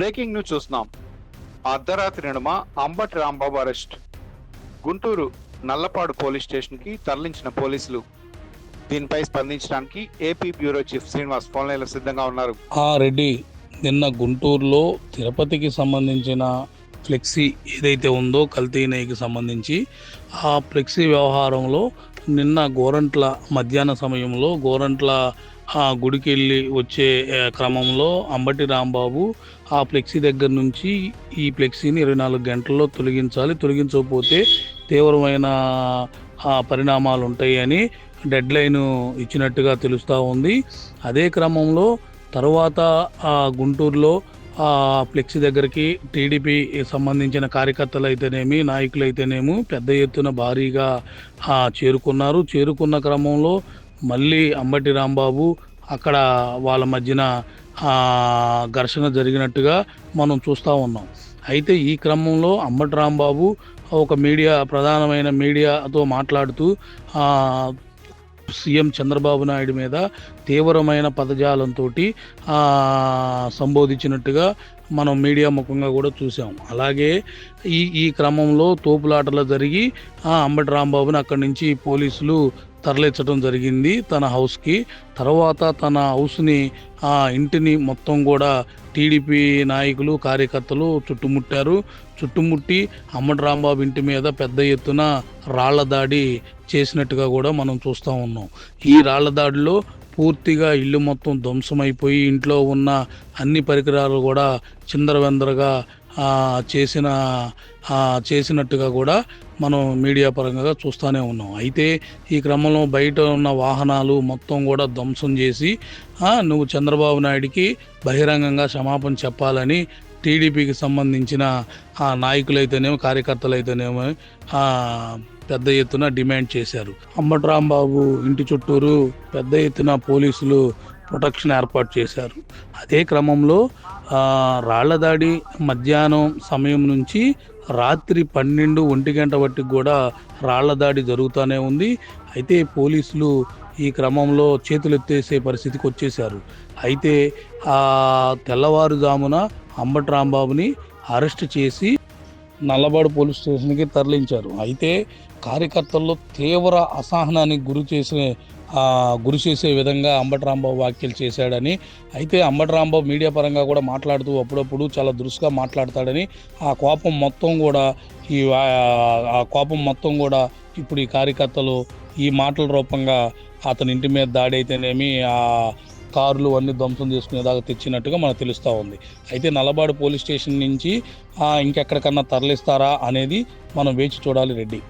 Breaking news చూస్తున్నాం. అర్ధరాత్రి నడుమ Ambati Rambabu arrest. Guntur Nallapadu police station కి తరలించిన పోలీసులు. దీనిపై స్పందించడానికి AP bureau chief Srinivas phone లైన్లో సిద్ధంగా ఉన్నారు. రెడ్డి, నిన్న గుంటూరులో తిరుపతికి సంబంధించిన ఫ్లెక్సీ ఏదైతే ఉందో కల్తీ నెయ్యికి సంబంధించి ఆ ఫ్లెక్సీ వ్యవహారంలో నిన్న గోరంట్ల మధ్యాహ్న సమయంలో గోరంట్ల గుడికి వెళ్ళి వచ్చే క్రమంలో అంబటి రాంబాబు ఆ ఫ్లెక్సీ దగ్గర నుంచి ఈ ఫ్లెక్సీని 24 గంటల్లో తొలగించకపోతే తీవ్రమైన పరిణామాలు ఉంటాయని డెడ్ లైన్ ఇచ్చినట్టుగా తెలుస్తూ ఉంది. అదే క్రమంలో తర్వాత గుంటూరులో ఫ్లెక్సీ దగ్గరికి టీడీపీ సంబంధించిన కార్యకర్తలు అయితేనేమి నాయకులు అయితేనేమి పెద్ద ఎత్తున భారీగా చేరుకున్న క్రమంలో మళ్ళీ అంబటి రాంబాబు అక్కడ వాళ్ళ మధ్యన ఘర్షణ జరిగినట్టుగా మనం చూస్తూ ఉన్నాం. అయితే ఈ క్రమంలో అంబటి రాంబాబు ఒక ప్రధానమైన మీడియాతో మాట్లాడుతూ సీఎం చంద్రబాబు నాయుడు మీద తీవ్రమైన పదజాలంతో సంబోధించినట్టుగా మనం మీడియా ముఖంగా కూడా చూసాం. అలాగే ఈ క్రమంలో తోపులాటలు జరిగి అంబటి రాంబాబుని అక్కడి నుంచి పోలీసులు తరలించడం జరిగింది తన హౌస్కి. తర్వాత తన హౌస్ని ఇంటిని మొత్తం కూడా టీడీపీ నాయకులు కార్యకర్తలు చుట్టుముట్టి అంబటి రాంబాబు ఇంటి మీద పెద్ద ఎత్తున రాళ్ల దాడి చేసినట్టుగా కూడా మనం చూస్తూ ఉన్నాం. ఈ రాళ్ల దాడిలో పూర్తిగా ఇల్లు మొత్తం ధ్వంసమైపోయి ఇంట్లో ఉన్న అన్ని పరికరాలు కూడా చిందరవందరగా చేసినట్టుగా కూడా మనం మీడియా పరంగా చూస్తూనే ఉన్నాం. అయితే ఈ క్రమంలో బయట ఉన్న వాహనాలు మొత్తం కూడా ధ్వంసం చేసి నువ్వు చంద్రబాబు నాయుడికి బహిరంగంగా క్షమాపణ చెప్పాలని టీడీపీకి సంబంధించిన నాయకులైతేనేమో కార్యకర్తలైతేనేమో పెద్ద ఎత్తున డిమాండ్ చేశారు. అంబటి రాంబాబు ఇంటి చుట్టూరు పెద్ద ఎత్తున పోలీసులు ప్రొటెక్షన్ ఏర్పాటు చేశారు. అదే క్రమంలో రాళ్ల దాడి మధ్యాహ్నం సమయం నుంచి రాత్రి 12-1 గంట వరకు కూడా రాళ్ల దాడి జరుగుతూనే ఉంది. అయితే పోలీసులు ఈ క్రమంలో చేతులెత్తేసే పరిస్థితికి వచ్చేశారు. అయితే తెల్లవారుజామున అంబటి రాంబాబుని అరెస్ట్ చేసి నల్లబాడు పోలీస్ స్టేషన్కి తరలించారు. అయితే కార్యకర్తల్లో తీవ్ర అసహనానికి గురి చేసే విధంగా అంబటి రాంబాబు వ్యాఖ్యలు చేశాడని, అయితే అంబటి రాంబాబు మీడియా పరంగా కూడా మాట్లాడుతూ అప్పుడప్పుడు చాలా దురుసుగా మాట్లాడతాడని ఆ కోపం మొత్తం కూడా ఇప్పుడు ఈ కార్యకర్తలు ఈ మాటల రూపంగా అతని ఇంటి మీద దాడి అయితేనేమి కార్లు అన్ని ధ్వంసం చేసుకునేదాకా తెచ్చినట్టుగా మనకు తెలుస్తూ ఉంది. అయితే నల్లబాడు పోలీస్ స్టేషన్ నుంచి ఇంకెక్కడికన్నా తరలిస్తారా అనేది మనం వేచి చూడాలి రెడ్డి.